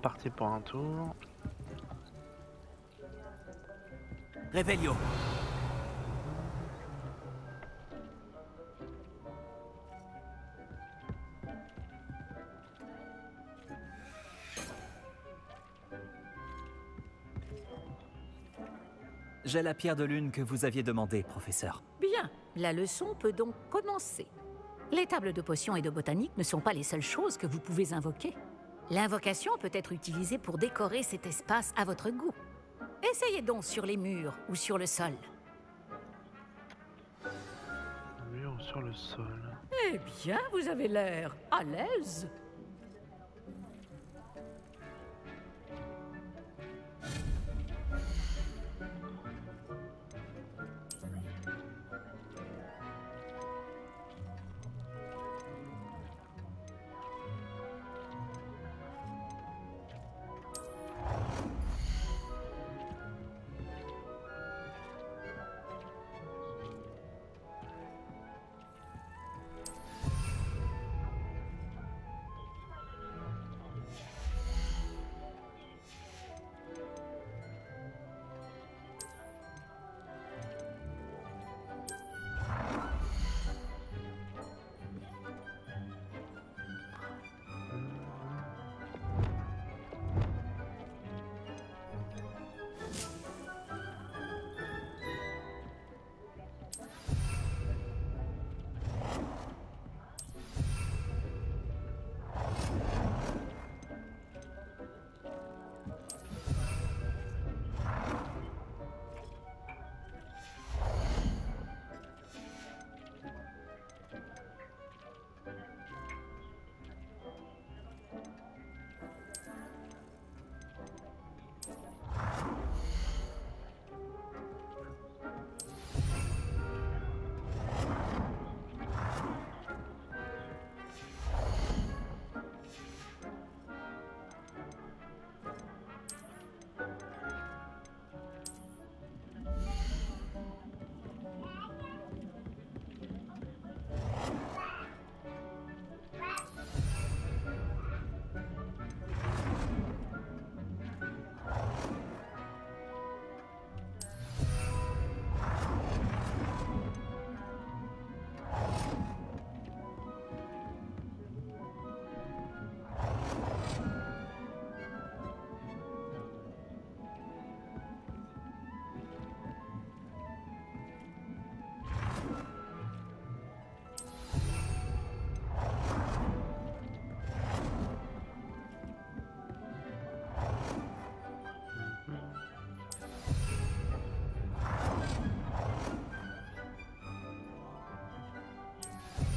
Parti pour un tour. Réveillon. J'ai la pierre de lune que vous aviez demandée, professeur. Bien, la leçon peut donc commencer. Les tables de potions et de botanique ne sont pas les seules choses que vous pouvez invoquer. L'invocation peut être utilisée pour décorer cet espace à votre goût. Essayez donc sur les murs ou sur le sol. Mur sur le sol. Eh bien, vous avez l'air à l'aise.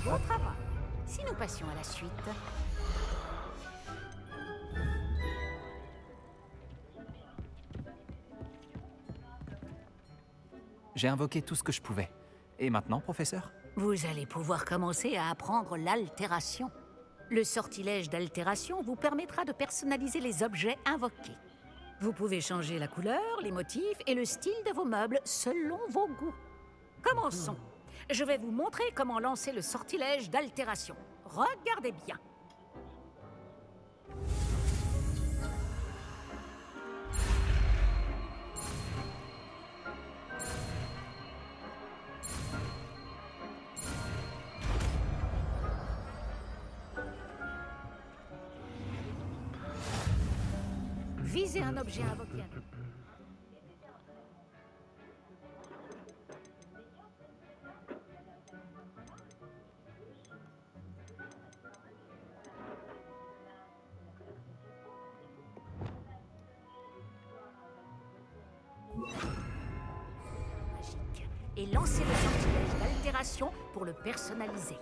Bon travail. Si nous passions à la suite. J'ai invoqué tout ce que je pouvais. Et maintenant, professeur? Vous allez pouvoir commencer à apprendre l'altération. Le sortilège d'altération vous permettra de personnaliser les objets invoqués. Vous pouvez changer la couleur, les motifs et le style de vos meubles selon vos goûts. Commençons. Je vais vous montrer comment lancer le sortilège d'altération. Regardez bien. Visez un objet invoqué. Magique. Et lancez le sortilège d'altération pour le personnaliser.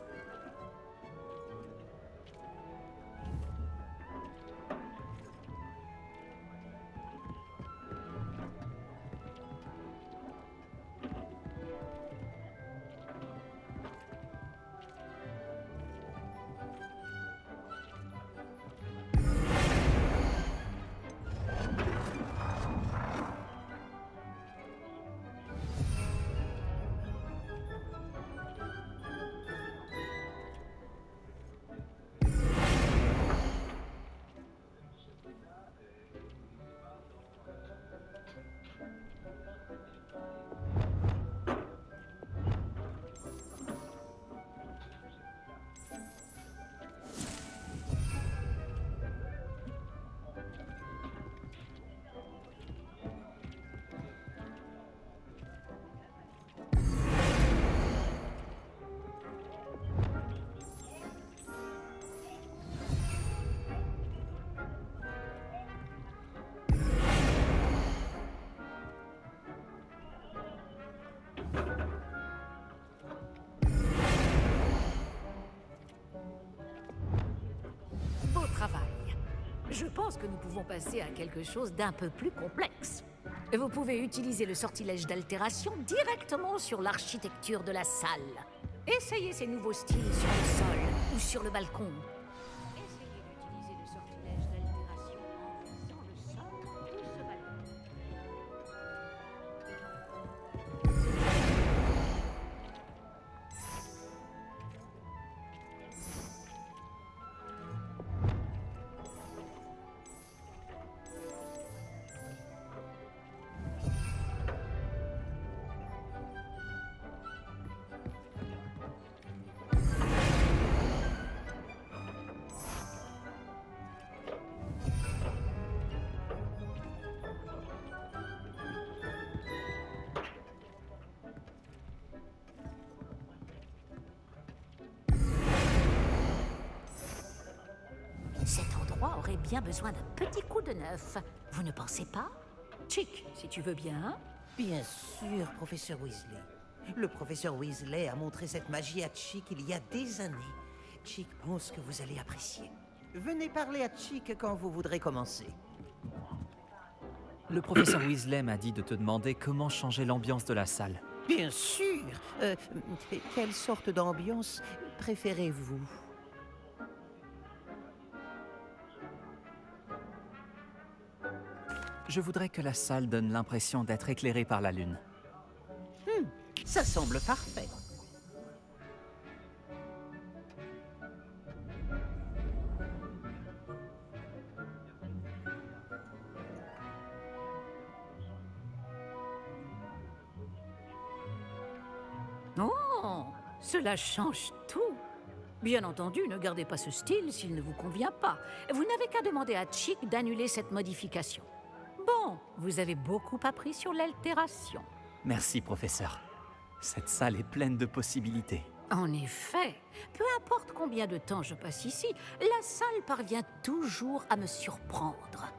pense que nous pouvons passer à quelque chose d'un peu plus complexe. Vous pouvez utiliser le sortilège d'altération directement sur l'architecture de la salle. Essayez ces nouveaux styles sur le sol ou sur le balcon. Essayez d'utiliser le sortilège d'altération en visant le sol ou ce balcon. Cet endroit aurait bien besoin d'un petit coup de neuf. Vous ne pensez pas? Chick, si tu veux bien. Bien sûr, professeur Weasley. Le professeur Weasley a montré cette magie à Chick il y a des années. Chick pense que vous allez apprécier. Venez parler à Chick quand vous voudrez commencer. Le professeur Weasley m'a dit de te demander comment changer l'ambiance de la salle. Bien sûr. Quelle sorte d'ambiance préférez-vous? Je voudrais que la salle donne l'impression d'être éclairée par la lune. Ça semble parfait. Oh, cela change tout. Bien entendu, ne gardez pas ce style s'il ne vous convient pas. Vous n'avez qu'à demander à Chick d'annuler cette modification. Bon, vous avez beaucoup appris sur l'altération. Merci, professeur. Cette salle est pleine de possibilités. En effet, peu importe combien de temps je passe ici, la salle parvient toujours à me surprendre.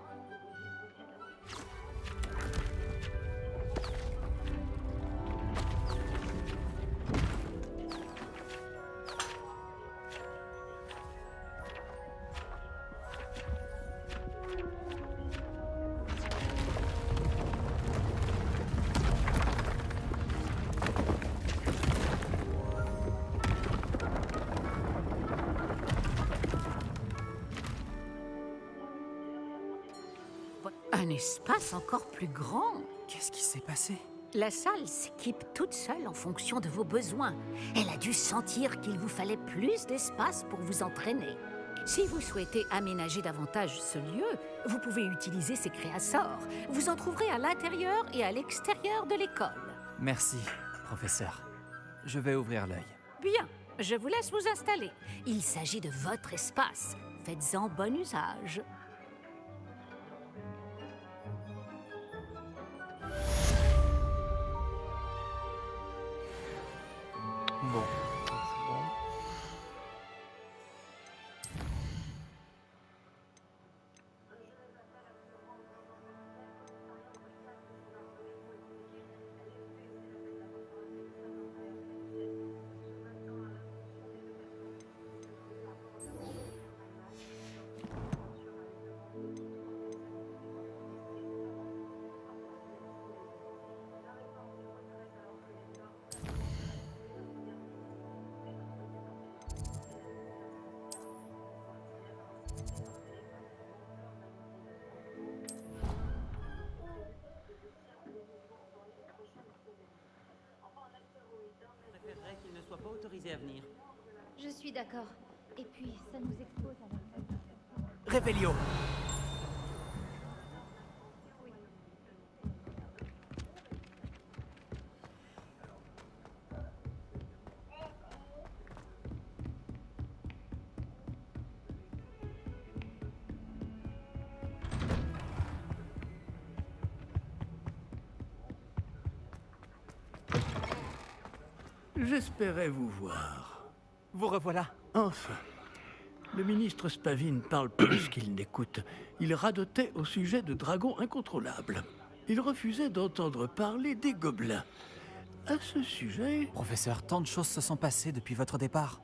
Un espace encore plus grand. Qu'est-ce qui s'est passé? La salle s'équipe toute seule en fonction de vos besoins. Elle a dû sentir qu'il vous fallait plus d'espace pour vous entraîner. Si vous souhaitez aménager davantage ce lieu, vous pouvez utiliser ces créassors. Vous en trouverez à l'intérieur et à l'extérieur de l'école. Merci, professeur. Je vais ouvrir l'œil. Bien, je vous laisse vous installer. Il s'agit de votre espace. Faites-en bon usage. Bon, ça, c'est bon. Je préférerais qu'il ne soit pas autorisé à venir. Je suis d'accord. Et puis, ça nous expose à la... Révélio. J'espérais vous voir. Vous revoilà. Enfin. Le ministre Spavin parle plus qu'il n'écoute. Il radotait au sujet de dragons incontrôlables. Il refusait d'entendre parler des gobelins. À ce sujet... Professeur, tant de choses se sont passées depuis votre départ.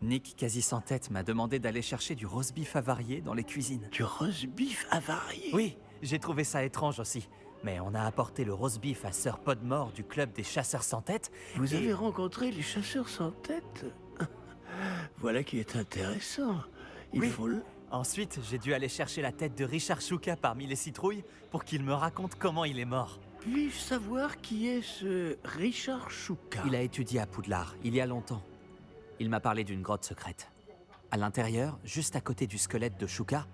Nick, quasi sans tête, m'a demandé d'aller chercher du roast beef avarié dans les cuisines. Du roast beef avarié. Oui, j'ai trouvé ça étrange aussi. Mais on a apporté le roast beef à Sir Podmore du club des chasseurs sans tête. Vous et- avez rencontré les chasseurs sans tête? Voilà qui est intéressant. Il Oui. faut le... Ensuite, j'ai dû aller chercher la tête de Richard Shuka parmi les citrouilles pour qu'il me raconte comment il est mort. Puis-je savoir qui est ce Richard Shuka? Il a étudié à Poudlard, il y a longtemps. Il m'a parlé d'une grotte secrète. À l'intérieur, juste à côté du squelette de Shuka,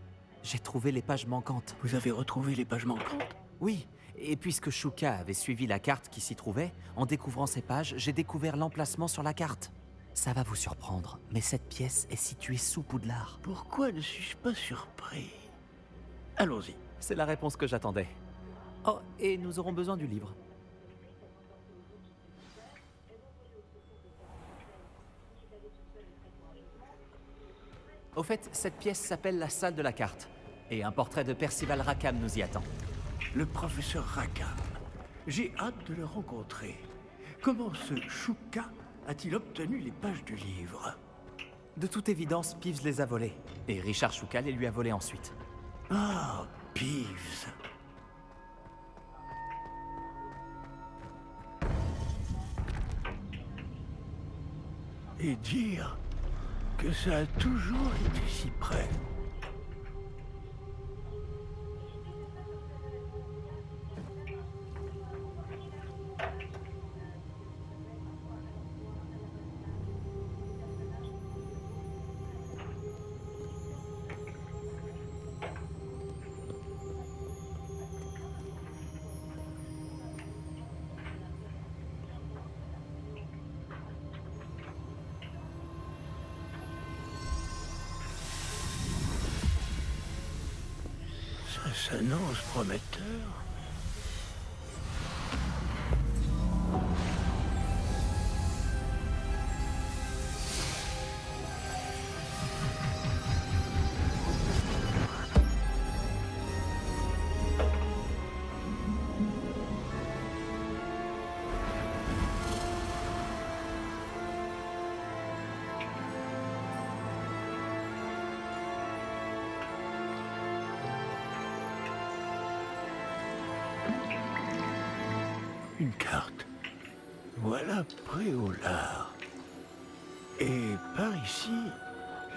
j'ai trouvé les pages manquantes. Vous avez retrouvé les pages manquantes? Oui, et puisque Shuka avait suivi la carte qui s'y trouvait, en découvrant ces pages, j'ai découvert l'emplacement sur la carte. Ça va vous surprendre, mais cette pièce est située sous Poudlard. Pourquoi ne suis-je pas surpris? Allons-y. C'est la réponse que j'attendais. Oh, et nous aurons besoin du livre. Au fait, cette pièce s'appelle la salle de la carte. Et un portrait de Percival Rackham nous y attend. Le professeur Rackham. J'ai hâte de le rencontrer. Comment ce Shuka a-t-il obtenu les pages du livre? De toute évidence, Peeves les a volées. Et Richard Shuka les lui a volées ensuite. Ah, Peeves. Et dire que ça a toujours été si près. Ça s'annonce prometteur. Une carte. Voilà Préolard. Et par ici,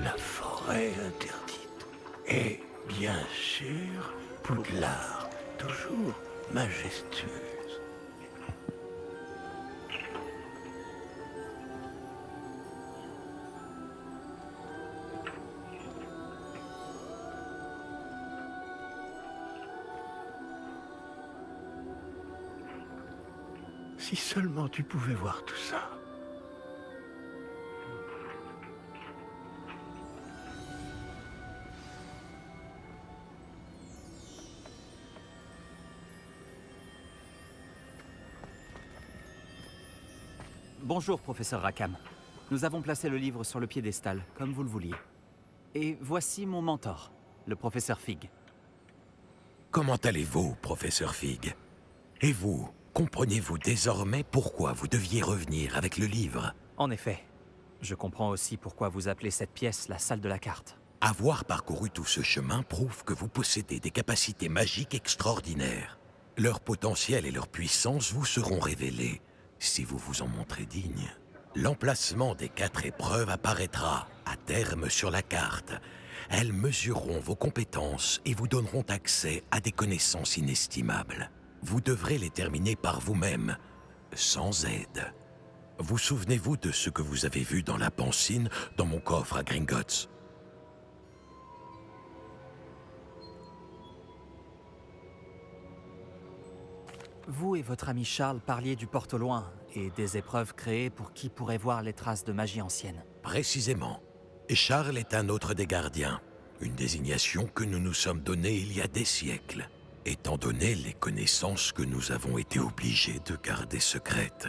la forêt interdite. Et bien sûr, Poudlard, toujours majestueuse. Si seulement tu pouvais voir tout ça. Bonjour, professeur Rackham. Nous avons placé le livre sur le piédestal, comme vous le vouliez. Et voici mon mentor, le professeur Fig. Comment allez-vous, professeur Fig? Et vous, comprenez-vous désormais pourquoi vous deviez revenir avec le livre? En effet, je comprends aussi pourquoi vous appelez cette pièce la salle de la carte. Avoir parcouru tout ce chemin prouve que vous possédez des capacités magiques extraordinaires. Leur potentiel et leur puissance vous seront révélés si vous vous en montrez digne. L'emplacement des 4 épreuves apparaîtra à terme sur la carte. Elles mesureront vos compétences et vous donneront accès à des connaissances inestimables. Vous devrez les terminer par vous-même, sans aide. Vous souvenez-vous de ce que vous avez vu dans la pancine dans mon coffre à Gringotts? Vous et votre ami Charles parliez du porte au loin et des épreuves créées pour qui pourrait voir les traces de magie ancienne. Précisément. Et Charles est un autre des gardiens, une désignation que nous nous sommes donnée il y a des siècles, étant donné les connaissances que nous avons été obligés de garder secrètes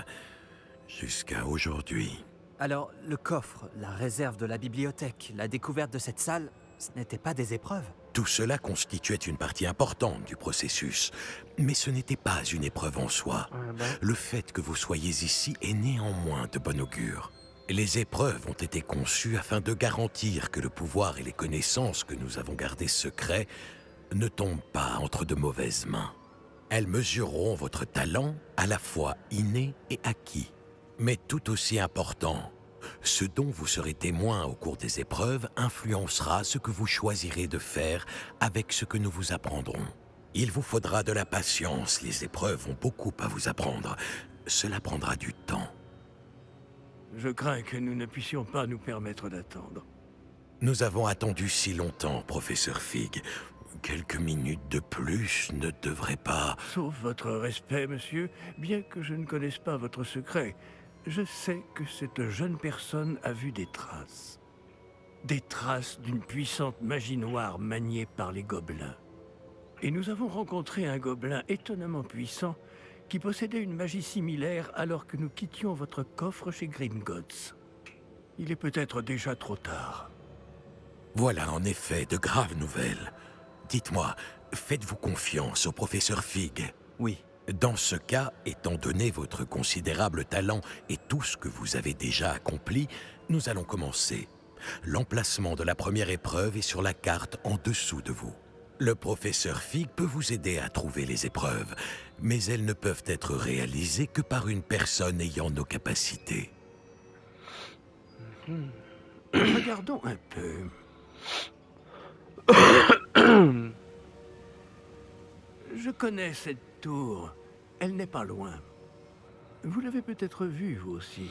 jusqu'à aujourd'hui. Alors, le coffre, la réserve de la bibliothèque, la découverte de cette salle, ce n'étaient pas des épreuves. Tout cela constituait une partie importante du processus, mais ce n'était pas une épreuve en soi. Le fait que vous soyez ici est néanmoins de bon augure. Les épreuves ont été conçues afin de garantir que le pouvoir et les connaissances que nous avons gardées secrets ne tombent pas entre de mauvaises mains. Elles mesureront votre talent, à la fois inné et acquis. Mais tout aussi important, ce dont vous serez témoin au cours des épreuves influencera ce que vous choisirez de faire avec ce que nous vous apprendrons. Il vous faudra de la patience, les épreuves ont beaucoup à vous apprendre. Cela prendra du temps. Je crains que nous ne puissions pas nous permettre d'attendre. Nous avons attendu si longtemps, professeur Fig. Quelques minutes de plus ne devraient pas... Sauf votre respect, monsieur, bien que je ne connaisse pas votre secret, je sais que cette jeune personne a vu des traces. Des traces d'une puissante magie noire maniée par les gobelins. Et nous avons rencontré un gobelin étonnamment puissant qui possédait une magie similaire alors que nous quittions votre coffre chez Grimgots. Il est peut-être déjà trop tard. Voilà en effet de graves nouvelles. Dites-moi, faites-vous confiance au professeur Fig? Oui. Dans ce cas, étant donné votre considérable talent et tout ce que vous avez déjà accompli, nous allons commencer. L'emplacement de la première épreuve est sur la carte en dessous de vous. Le professeur Fig peut vous aider à trouver les épreuves, mais elles ne peuvent être réalisées que par une personne ayant nos capacités. Regardons un peu. Je connais cette tour. Elle n'est pas loin. Vous l'avez peut-être vue, vous aussi.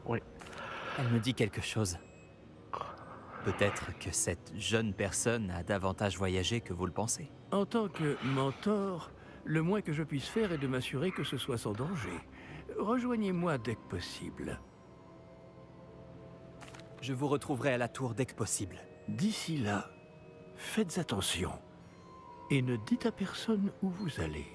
Oui. Elle me dit quelque chose. Peut-être que cette jeune personne a davantage voyagé que vous le pensez. En tant que mentor, le moins que je puisse faire est de m'assurer que ce soit sans danger. Rejoignez-moi dès que possible. Je vous retrouverai à la tour dès que possible. D'ici là, faites attention. Et ne dites à personne où vous allez.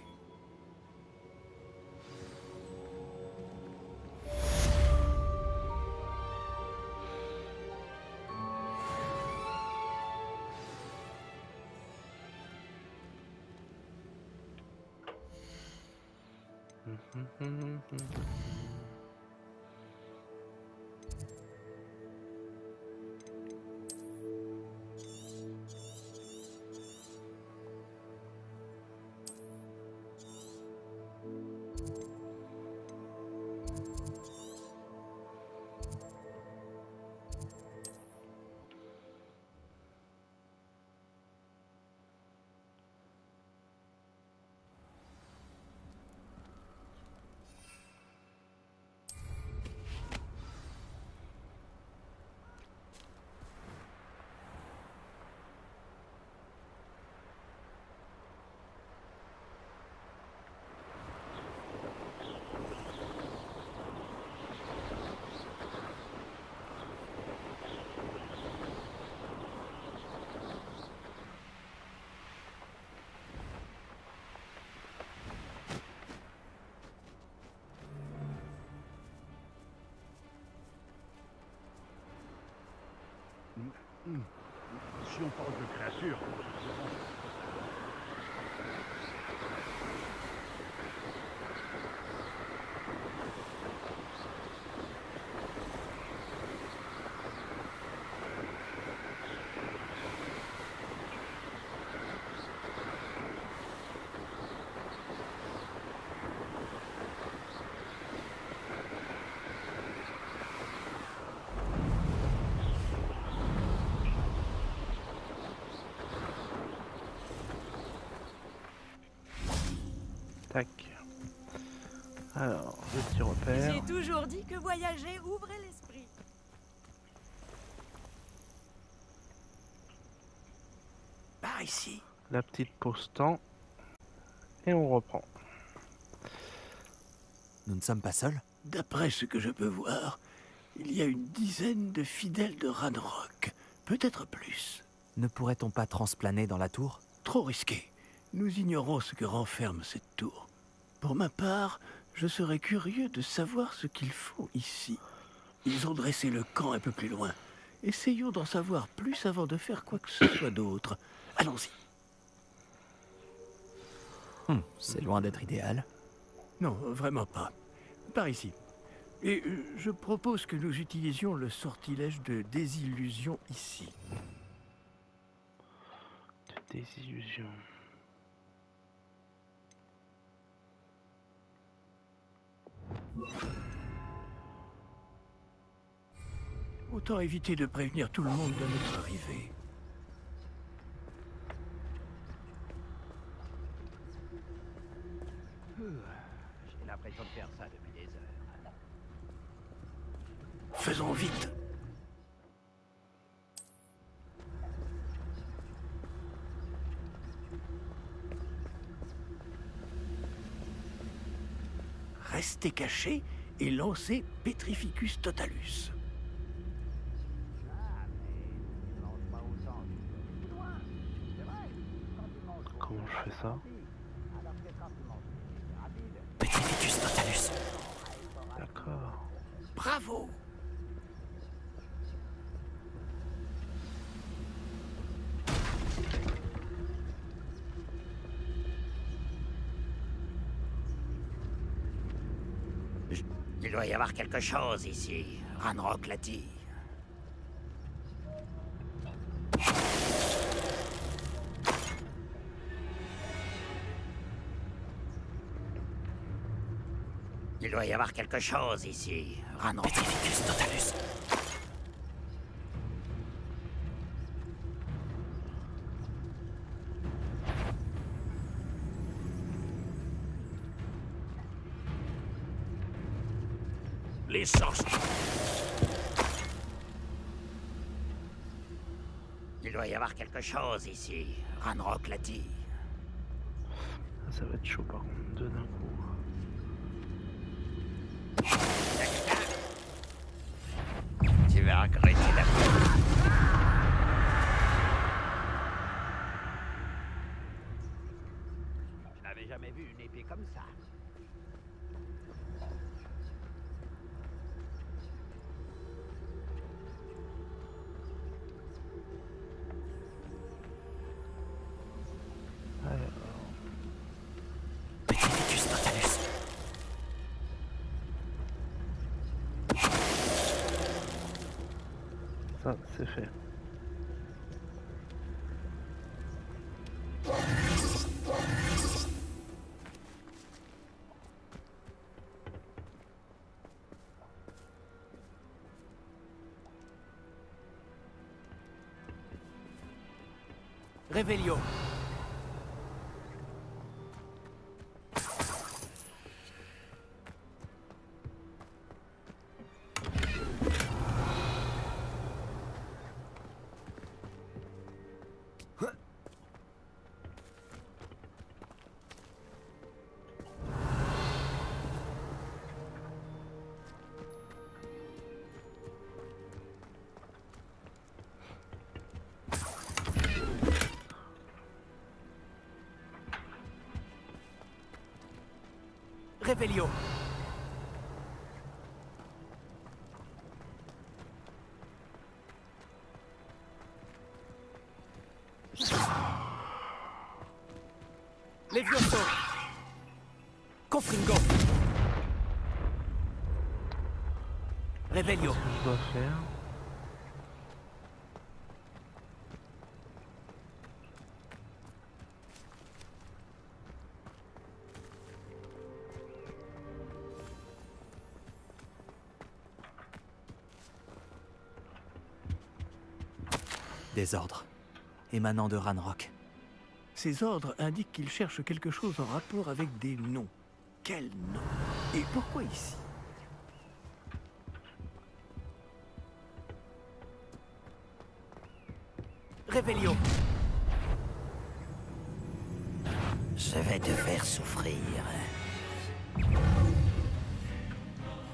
Si on parle de créature, Tac. Alors, le petit repère. J'ai toujours dit que voyager ouvrait l'esprit. Par ici. La petite pause temps. Et on reprend. Nous ne sommes pas seuls? D'après ce que je peux voir, il y a une dizaine de fidèles de Ranrock. Peut-être plus. Ne pourrait-on pas transplaner dans la tour? Trop risqué. Nous ignorons ce que renferme cette tour. Pour ma part, je serais curieux de savoir ce qu'ils font ici. Ils ont dressé le camp un peu plus loin. Essayons d'en savoir plus avant de faire quoi que ce soit d'autre. Allons-y. C'est loin d'être idéal. Non, vraiment pas. Par ici. Et je propose que nous utilisions le sortilège de désillusion ici. De désillusion. Autant éviter de prévenir tout le monde de notre arrivée. J'ai l'impression de faire ça depuis des heures. Faisons vite. Restez cachés et lancez Petrificus Totalus. Comment je fais ça? Petrificus Totalus. D'accord. Bravo! Il doit y avoir quelque chose ici. Ranrock l'a dit. Il doit y avoir quelque chose ici. Ranrock. Petrificus Totalus. Les sorciers. Il doit y avoir quelque chose ici. Ranrock l'a dit. Ça va être chaud par contre, deux d'un coup. Tu vas regretter d'après. Je n'avais jamais vu une épée comme ça. Petrificus Totalus. Ça, c'est fait. Revelio. Revelio. Levioso. Confringo. Revelio. Qu'est-ce que je dois faire? Des ordres émanant de Ranrock. Ces ordres indiquent qu'ils cherchent quelque chose en rapport avec des noms. Quels noms? Et pourquoi ici? Revelio. Je vais te faire souffrir.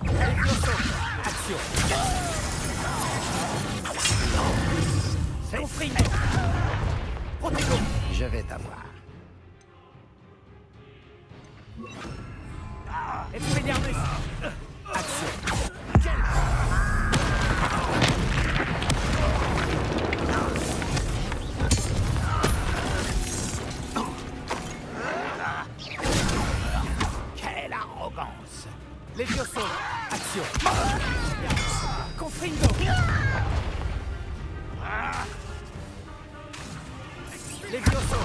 Levioso. Action. Confringo. Protego. Je vais t'avoir. Expelliarmus. Action. Quelle arrogance! Levioso, action. Confringo. Levioso.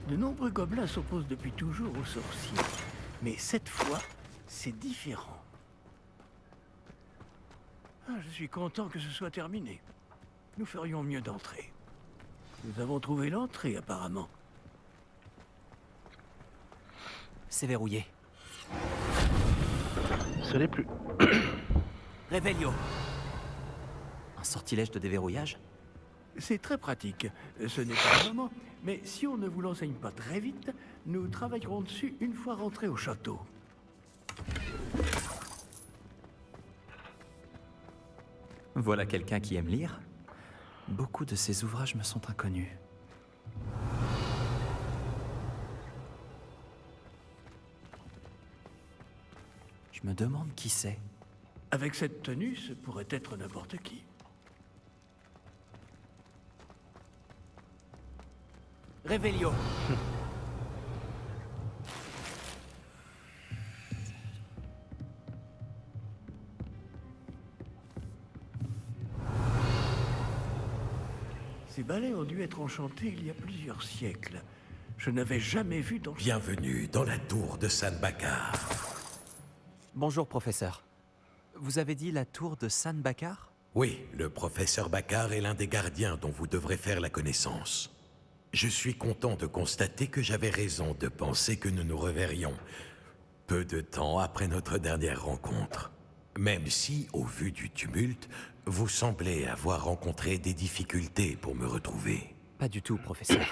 De nombreux gobelins s'opposent depuis toujours aux sorciers. Mais cette fois, c'est différent. Ah, je suis content que ce soit terminé. Nous ferions mieux d'entrer. Nous avons trouvé l'entrée, apparemment. C'est verrouillé. Ce n'est plus. Revelio. Un sortilège de déverrouillage? C'est très pratique. Ce n'est pas le moment, mais si on ne vous l'enseigne pas très vite, nous travaillerons dessus une fois rentrés au château. Voilà quelqu'un qui aime lire. Beaucoup de ses ouvrages me sont inconnus. Je me demande qui c'est. Avec cette tenue, ce pourrait être n'importe qui. Revelio. Ces balais ont dû être enchantés il y a plusieurs siècles. Je n'avais jamais vu dans... Bienvenue dans la tour de San Bakar. Bonjour, professeur. Vous avez dit la tour de San Bakar? Oui, le professeur Bakar est l'un des gardiens dont vous devrez faire la connaissance. Je suis content de constater que j'avais raison de penser que nous nous reverrions peu de temps après notre dernière rencontre. Même si, au vu du tumulte, vous semblez avoir rencontré des difficultés pour me retrouver. Pas du tout, professeur.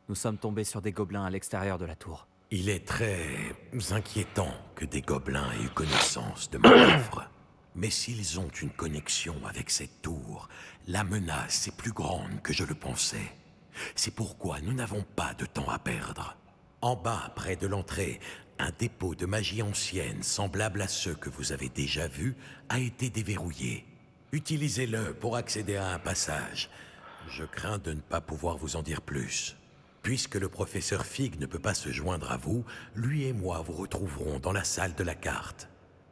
Nous sommes tombés sur des gobelins à l'extérieur de la tour. Il est très inquiétant que des gobelins aient eu connaissance de mon œuvre. Mais s'ils ont une connexion avec cette tour, la menace est plus grande que je le pensais. C'est pourquoi nous n'avons pas de temps à perdre. En bas, près de l'entrée, un dépôt de magie ancienne, semblable à ceux que vous avez déjà vus, a été déverrouillé. Utilisez-le pour accéder à un passage. Je crains de ne pas pouvoir vous en dire plus. Puisque le professeur Fig ne peut pas se joindre à vous, lui et moi vous retrouverons dans la salle de la carte.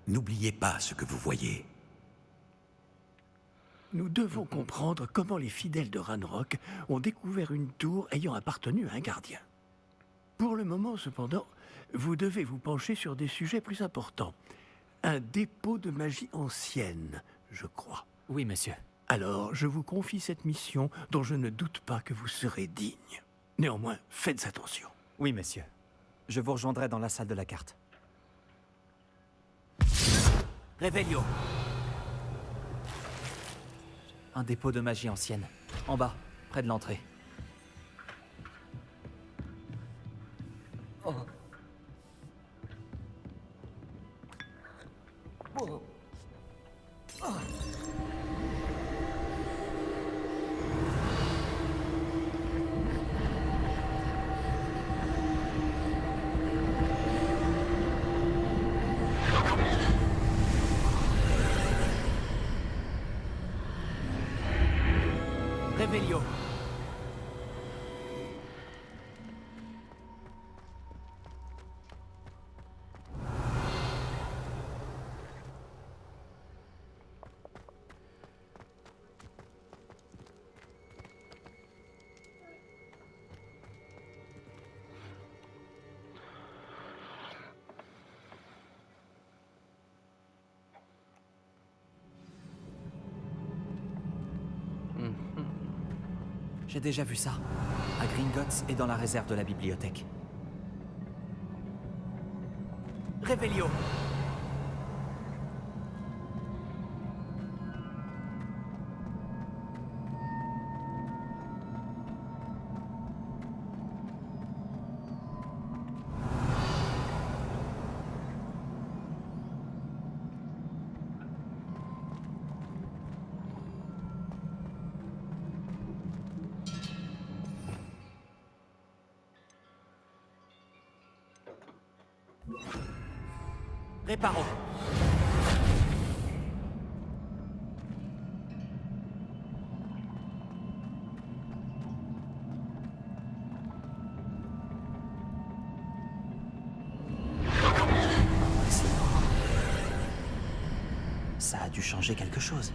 N'oubliez pas ce que vous voyez. Nous devons comprendre comment les fidèles de Ranrock ont découvert une tour ayant appartenu à un gardien. Pour le moment, cependant, vous devez vous pencher sur des sujets plus importants. Un dépôt de magie ancienne, je crois. Oui, monsieur. Alors, je vous confie cette mission dont je ne doute pas que vous serez digne. Néanmoins, faites attention. Oui, monsieur. Je vous rejoindrai dans la salle de la carte. Revelio. Un dépôt de magie ancienne. En bas, près de l'entrée. Oh. Oh. Oh. Revelio. J'ai déjà vu ça. À Gringotts et dans la réserve de la bibliothèque. Revelio. Réparo. dû changer quelque chose.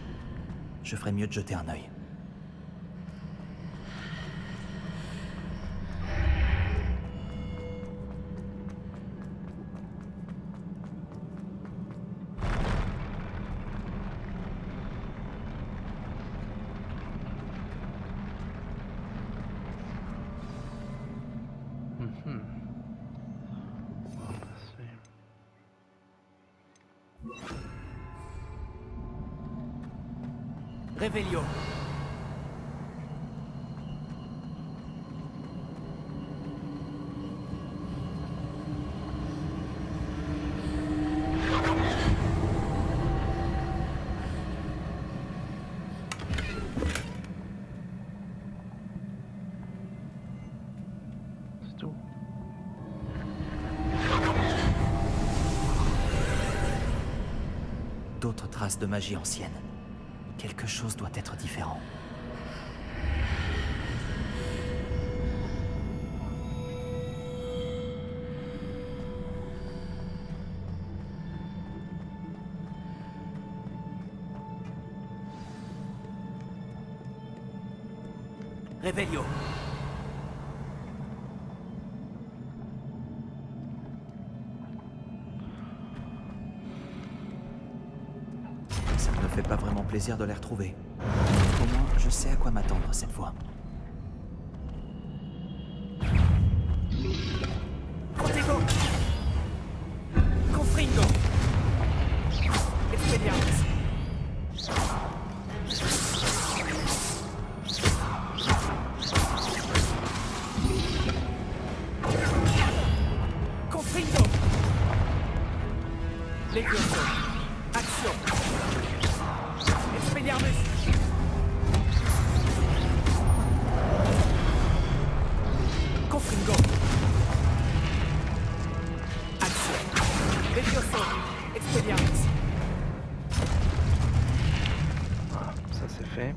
Je ferais mieux de jeter un œil. On va passer. Réveillon. C'est tout. D'autres traces de magie ancienne. Quelque chose doit être différent. Réveillon. Ça ne me fait pas vraiment plaisir de les retrouver. Au moins, je sais à quoi m'attendre cette fois. Protego! Confringo! Expelliarmus! Confringo! Levioso! Action! Expelliarmus! Confringo! Action! Levioso! Expelliarmus! Voilà, ça c'est fait.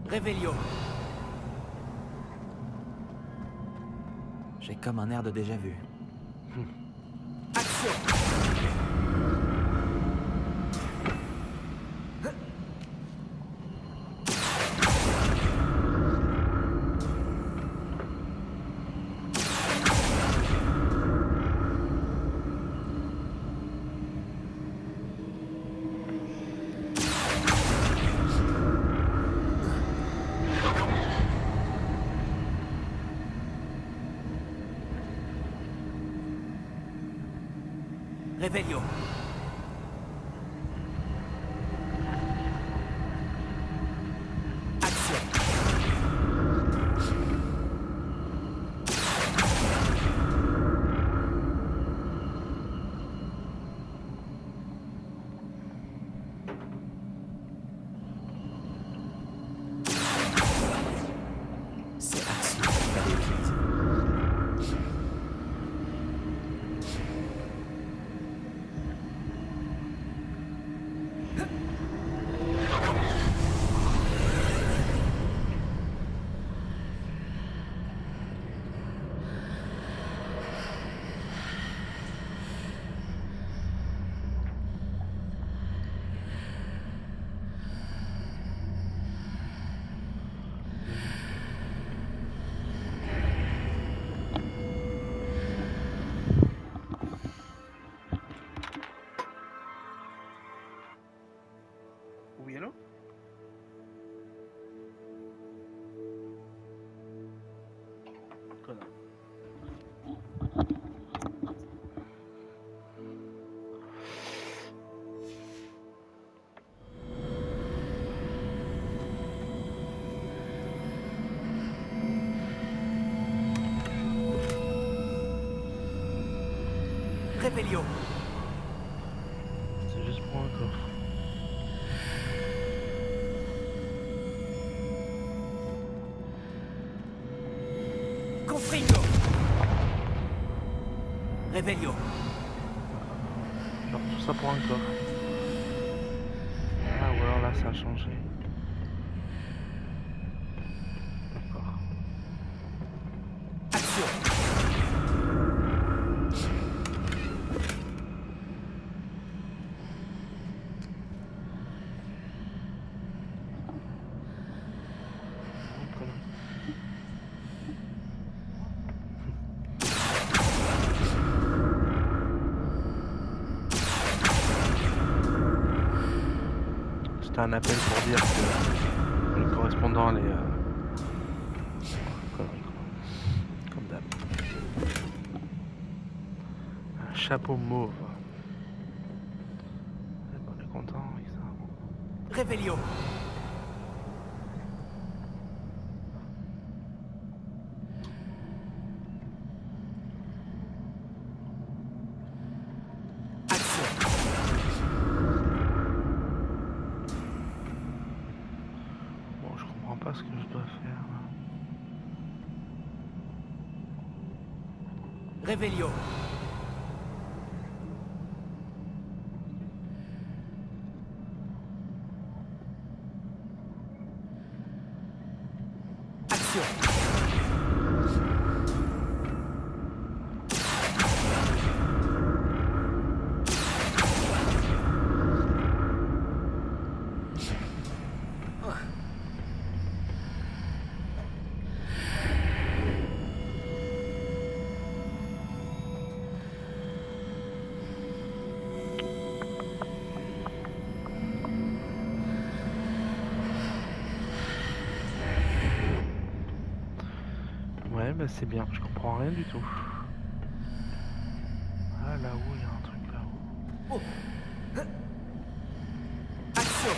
Réveillon! J'ai comme un air de déjà-vu. Action! Réveillon! Action! C'est Action qu'il fallait utiliser. Oui, allô? Connard. Réveillon! C'est juste pour un coffre. Confringo! Réveillon! Genre tout ça pour un coffre. Ah ou alors là ça a changé. D'accord. c'était un appel pour dire que le correspondant les conneries, quoi. Comme d'hab. Un chapeau mauve. On est content avec ça. Réveillon. Bon, je comprends pas ce que je dois faire là. Réveillon. Action. Ouais, bah c'est bien, je comprends rien du tout. Ah, là-haut, il y a un truc là-haut. Action.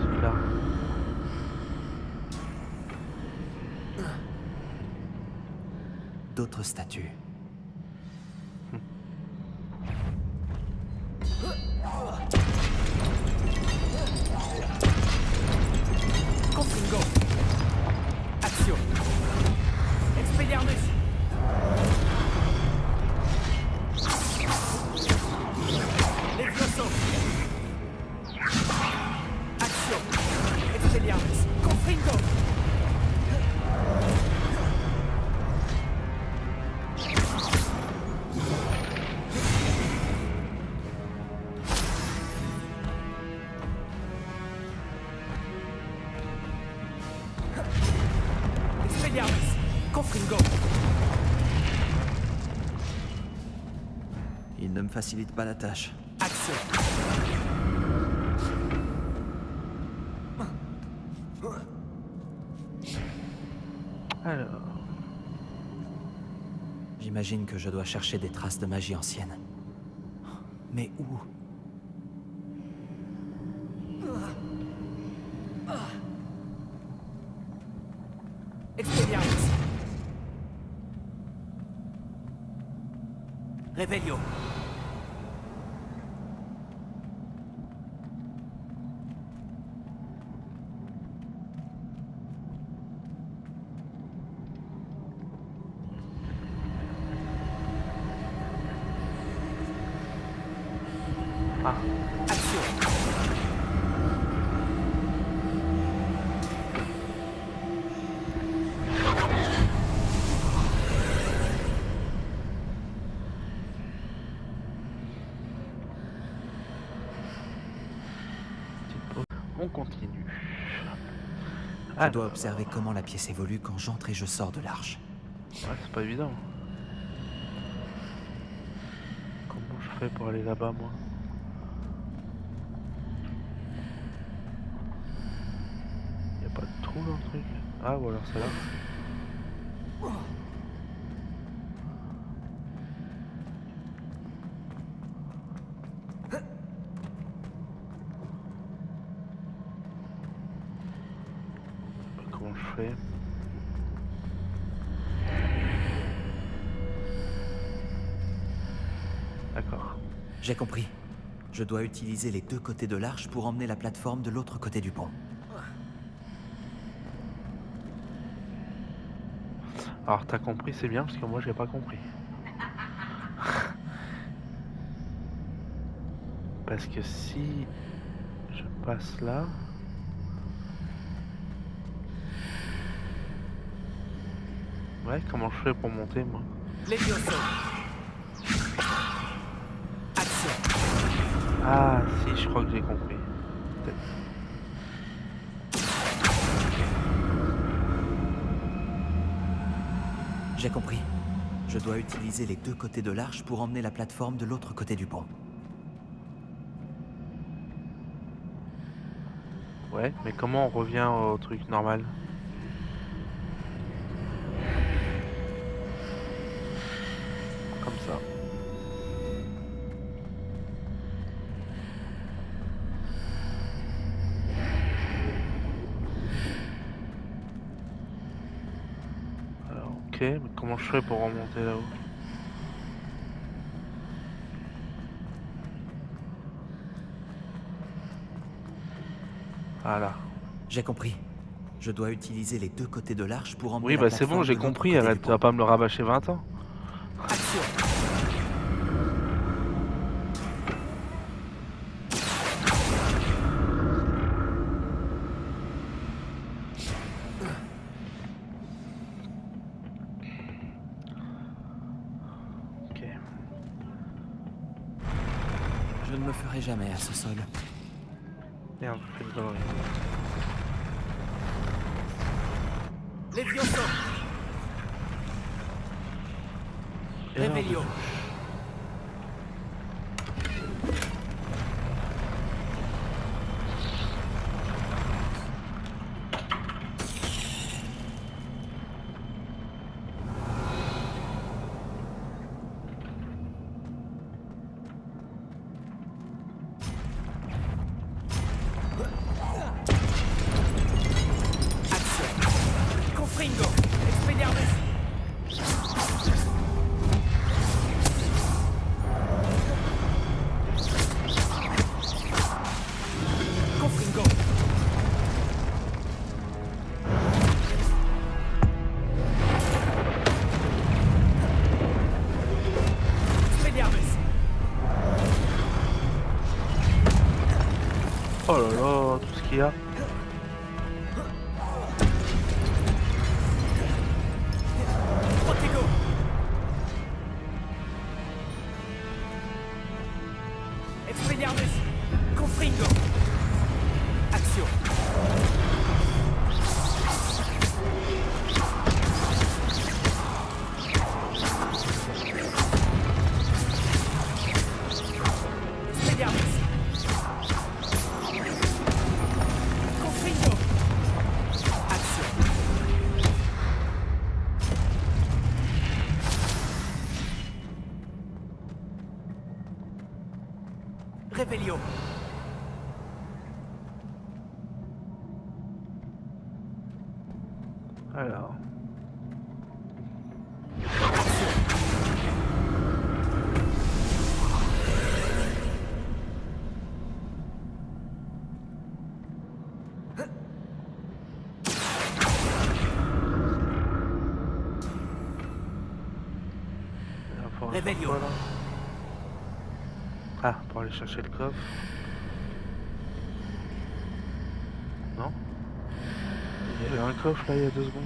Celui-là. D'autres statues. Confringo. Action. Expelliarmus. Levioso. Action. Expelliarmus. Confringo. Expelliarmus. Confringo. Il ne me facilite pas la tâche. Action. Alors, J'imagine que je dois chercher des traces de magie ancienne. Mais où? Expelliarmus. Réveillon. ah, Action. petite pause. On continue. Je dois observer comment la pièce évolue quand j'entre et je sors de l'arche. Ouais, c'est pas évident. Comment je fais pour aller là-bas, moi? Y a pas de trou dans le truc? Ah, ou alors c'est là. Comment je fais? D'accord. J'ai compris. Je dois utiliser les deux côtés de l'arche pour emmener la plateforme de l'autre côté du pont. Alors t'as compris, c'est bien, parce que moi j'ai pas compris. Parce que si je passe là... Ouais, comment je fais pour monter, moi? Levioso. Action. Ah, si, je crois que j'ai compris. Peut-être. J'ai compris. Je dois utiliser les deux côtés de l'arche pour emmener la plateforme de l'autre côté du pont. Ouais, mais comment on revient au truc normal? Comme ça. Alors, ok, mais comment je ferais pour remonter là-haut? Voilà. J'ai compris. Je dois utiliser les deux côtés de l'arche pour emmener Oui, la bah c'est plateforme bon, j'ai de l'autre compris, côté arrête, du tu vas pont. pas me le rabâcher 20 ans. Action. Ok. Je ne me ferai jamais à ce sol. Merde, je fais une connerie. Levioso. Erreur de Revelio. touche. Confringo. Expelliarmus. Confringo. Expelliarmus. Oh là là, tout ce qu'il y a. Protego. Expelliarmus. Confringo. Action. Expelliarmus. Confringo. Action. Revelio. Alors. Il va falloir faire Revelio. quoi, là? Ah, pour aller chercher le coffre. Non? Il y avait un coffre là il y a 2 secondes.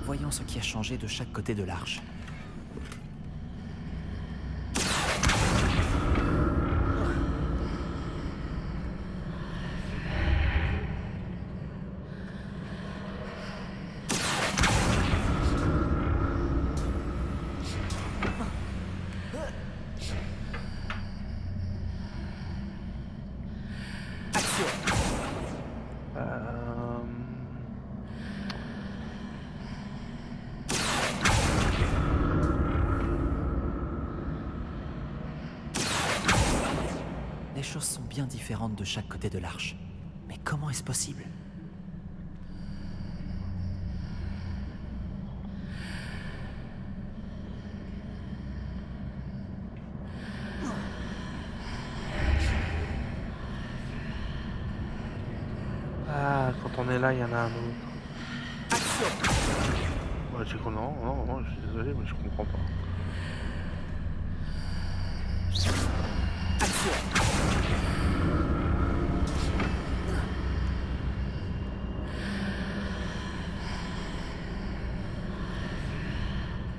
Voyons ce qui a changé de chaque côté de l'arche. Action. Les choses sont bien différentes de chaque côté de l'arche. Mais comment est-ce possible? Ah, quand on est là, il y en a un autre. Action. Ouais, non, je suis désolé, mais je comprends pas.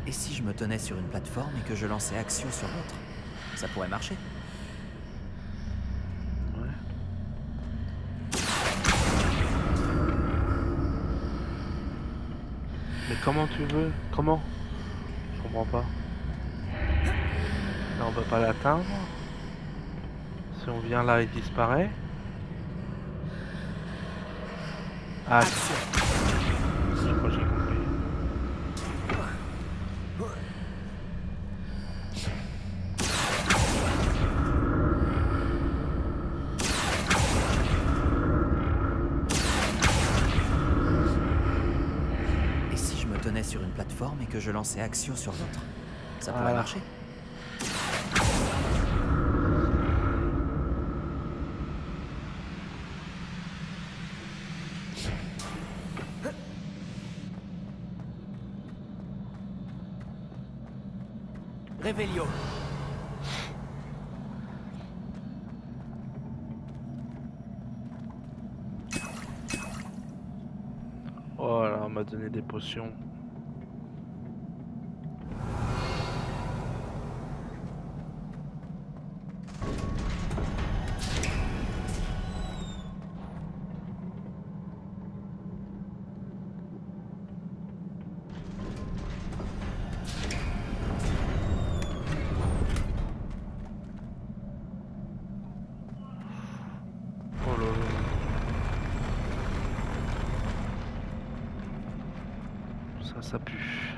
Et si je me tenais sur une plateforme et que je lançais action sur l'autre? Ça pourrait marcher. Ouais. Mais comment tu veux? Comment? Je comprends pas. Là, on peut pas l'atteindre. Si on vient là, il disparaît. Ah, Action. je crois que j'ai compris. Et si je me tenais sur une plateforme et que je lançais action sur l'autre? Ça pourrait Voilà. marcher. Réveillon. Oh là, on m'a donné des potions. Oh là là. Ça pue.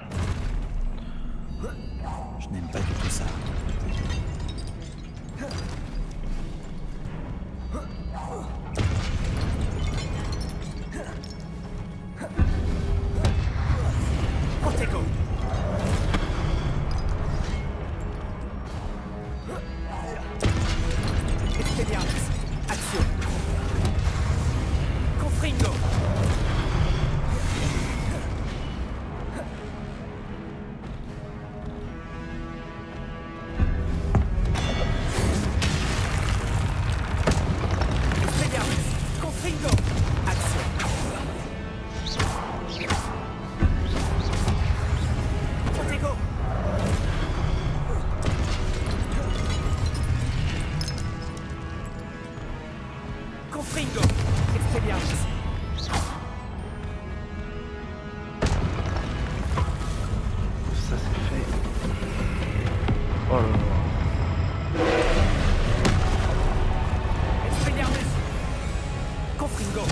Je n'aime pas du tout ça. Protego. Expelliarmus. Action. Confringo. Expelliarmus. Confringo. Action. Protego. Confringo. Expelliarmus. Ça c'est fait. Oh là là. Expelliarmus. Confringo.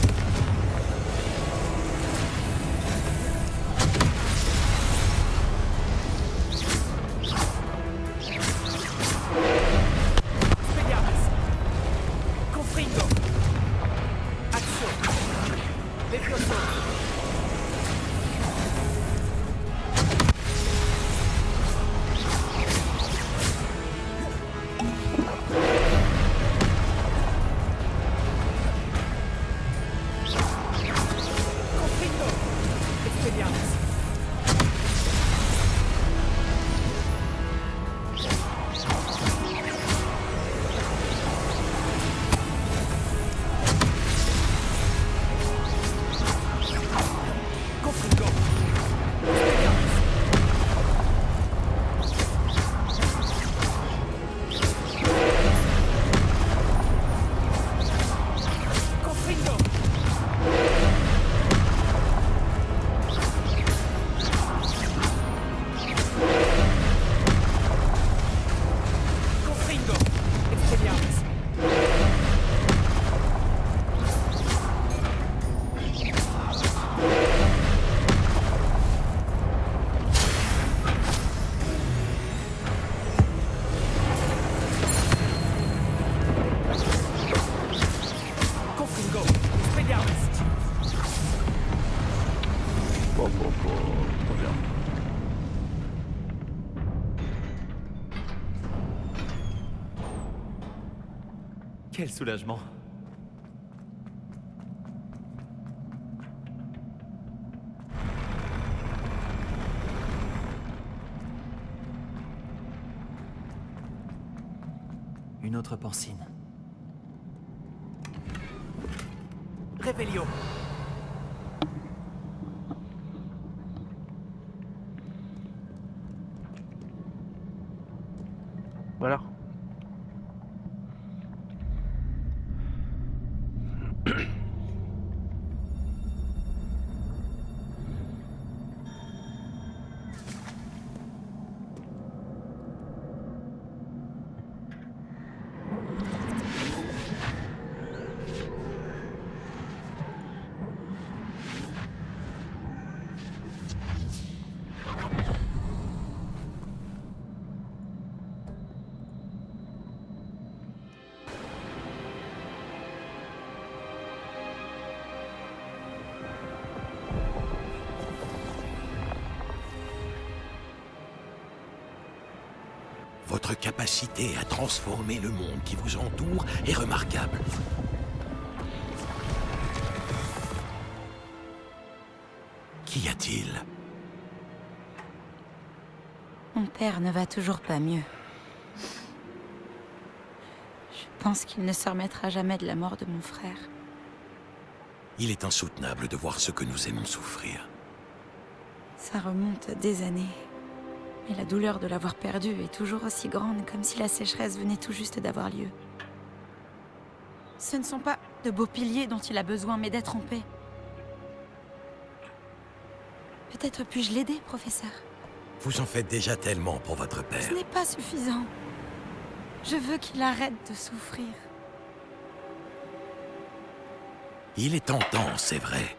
Expelliarmus. Confringo. Action. Levioso. Confringo. Expelliarmus. Confringo. Expelliarmus. Confringo. Confringo. Expelliarmus. Confringo. Expelliarmus. Bon, trop bien. Quel soulagement. Une autre pancine. Réveillon. Voilà. Votre capacité à transformer le monde qui vous entoure est remarquable. Qu'y a-t-il? Mon père ne va toujours pas mieux. Je pense qu'il ne se remettra jamais de la mort de mon frère. Il est insoutenable de voir ce que nous aimons souffrir. Ça remonte à des années. Et la douleur de l'avoir perdu est toujours aussi grande, comme si la sécheresse venait tout juste d'avoir lieu. Ce ne sont pas de beaux piliers dont il a besoin, mais d'être en paix. Peut-être puis-je l'aider, professeur? Vous en faites déjà tellement pour votre père. Ce n'est pas suffisant. Je veux qu'il arrête de souffrir. Il est tentant, c'est vrai,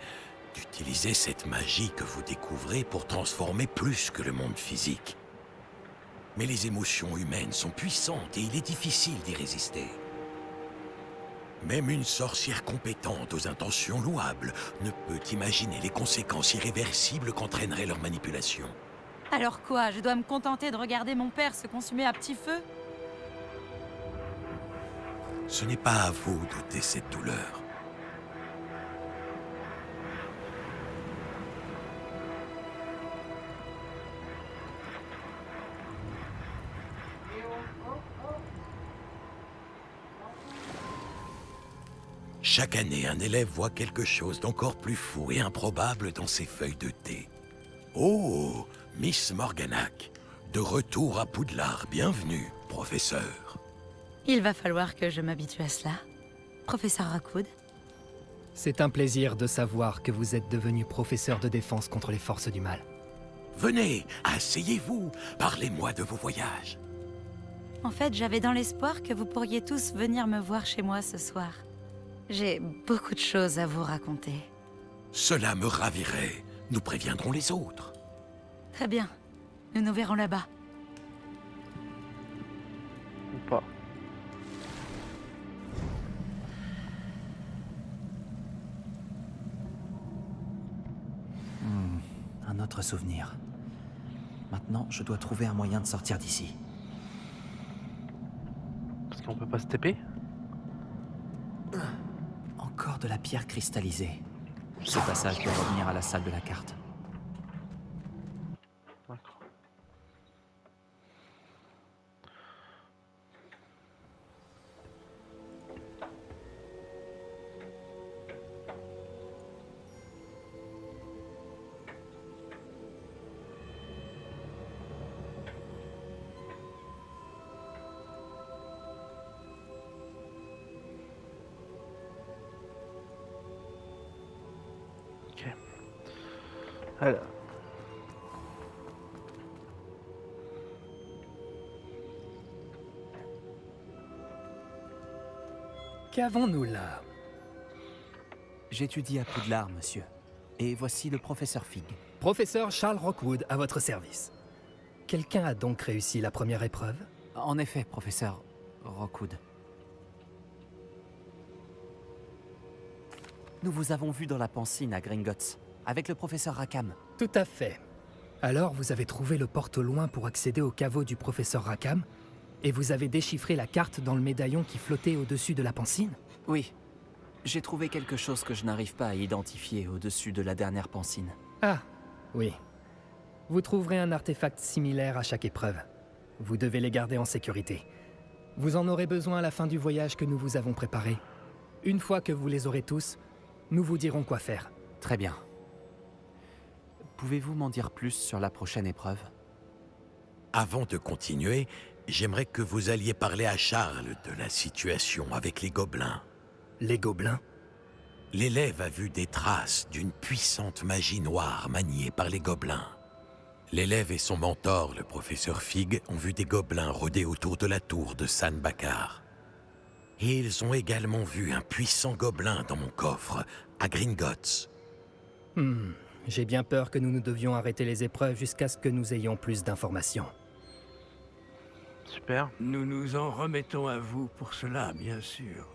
d'utiliser cette magie que vous découvrez pour transformer plus que le monde physique. Mais les émotions humaines sont puissantes et il est difficile d'y résister. Même une sorcière compétente aux intentions louables ne peut imaginer les conséquences irréversibles qu'entraînerait leur manipulation. Alors quoi? Je dois me contenter de regarder mon père se consumer à petit feu? Ce n'est pas à vous d'ôter cette douleur. Chaque année, un élève voit quelque chose d'encore plus fou et improbable dans ses feuilles de thé. Oh, Miss Morganac, de retour à Poudlard, bienvenue, professeur. Il va falloir que je m'habitue à cela. Professeur Rockwood. C'est un plaisir de savoir que vous êtes devenu professeur de défense contre les forces du mal. Venez, asseyez-vous, parlez-moi de vos voyages. En fait, j'avais dans l'espoir que vous pourriez tous venir me voir chez moi ce soir. J'ai beaucoup de choses à vous raconter. Cela me ravirait. Nous préviendrons les autres. Très bien. Nous nous verrons là-bas. Ou pas. Un autre souvenir. Maintenant, je dois trouver un moyen de sortir d'ici. Parce qu'on peut pas se taper. Encore de la pierre cristallisée. Ce passage doit revenir à la salle de la carte. D'accord. Ok. Alors. Qu'avons-nous là? J'étudie à Poudlard, monsieur. Et voici le professeur Fig. Professeur Charles Rockwood, à votre service. Quelqu'un a donc réussi la première épreuve? En effet, professeur Rockwood. Nous vous avons vu dans la Pancine à Gringotts, avec le professeur Rackham. Tout à fait. Alors vous avez trouvé le porte au loin pour accéder au caveau du professeur Rackham, et vous avez déchiffré la carte dans le médaillon qui flottait au-dessus de la Pancine? Oui. J'ai trouvé quelque chose que je n'arrive pas à identifier au-dessus de la dernière Pancine. Ah, oui. Vous trouverez un artefact similaire à chaque épreuve. Vous devez les garder en sécurité. Vous en aurez besoin à la fin du voyage que nous vous avons préparé. Une fois que vous les aurez tous, nous vous dirons quoi faire. Très bien. Pouvez-vous m'en dire plus sur la prochaine épreuve? Avant de continuer, j'aimerais que vous alliez parler à Charles de la situation avec les gobelins. Les gobelins? L'élève a vu des traces d'une puissante magie noire maniée par les gobelins. L'élève et son mentor, le professeur Fig, ont vu des gobelins rôder autour de la tour de San Bakar. Et ils ont également vu un puissant gobelin dans mon coffre, à Gringotts. J'ai bien peur que nous ne devions arrêter les épreuves jusqu'à ce que nous ayons plus d'informations. Super. Nous nous en remettons à vous pour cela, bien sûr.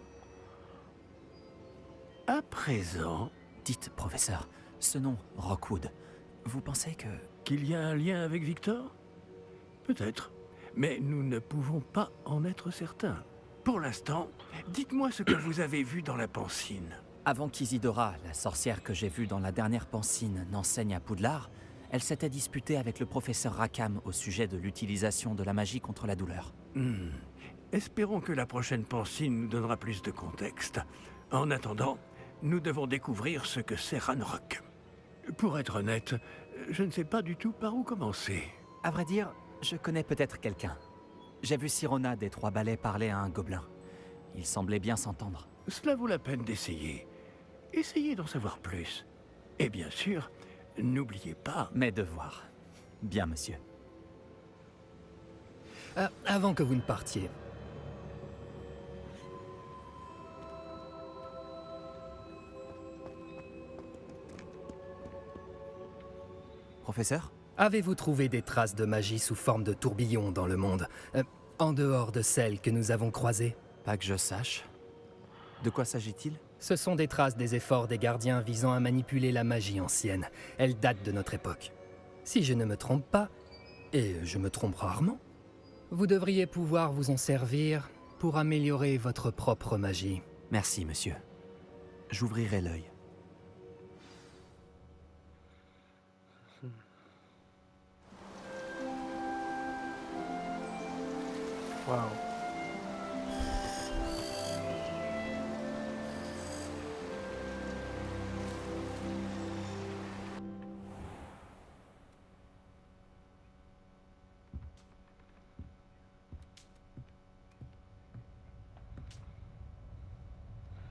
À présent, Dites, professeur, ce nom, Rockwood, vous pensez que... qu'il y a un lien avec Victor? Peut-être, mais nous ne pouvons pas en être certains. Pour l'instant, dites-moi ce que vous avez vu dans la Pansine. Avant qu'Isidora, la sorcière que j'ai vue dans la dernière Pansine, n'enseigne à Poudlard, elle s'était disputée avec le professeur Rackham au sujet de l'utilisation de la magie contre la douleur. Espérons que la prochaine Pansine nous donnera plus de contexte. En attendant, nous devons découvrir ce que c'est Ranrock. Pour être honnête, je ne sais pas du tout par où commencer. À vrai dire, je connais peut-être quelqu'un. J'ai vu Sirona des Trois Balais parler à un gobelin. Il semblait bien s'entendre. Cela vaut la peine d'essayer. Essayez d'en savoir plus. Et bien sûr, n'oubliez pas... Mes devoirs. Bien, monsieur. Avant que vous ne partiez, Professeur? avez-vous trouvé des traces de magie sous forme de tourbillon dans le monde, en dehors de celles que nous avons croisées? Pas que je sache. De quoi s'agit-il? Ce sont des traces des efforts des gardiens visant à manipuler la magie ancienne. Elles datent de notre époque. Si je ne me trompe pas, et je me trompe rarement, vous devriez pouvoir vous en servir pour améliorer votre propre magie. Merci, monsieur. J'ouvrirai l'œil. Waouh.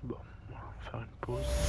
Bon, on va faire une pause.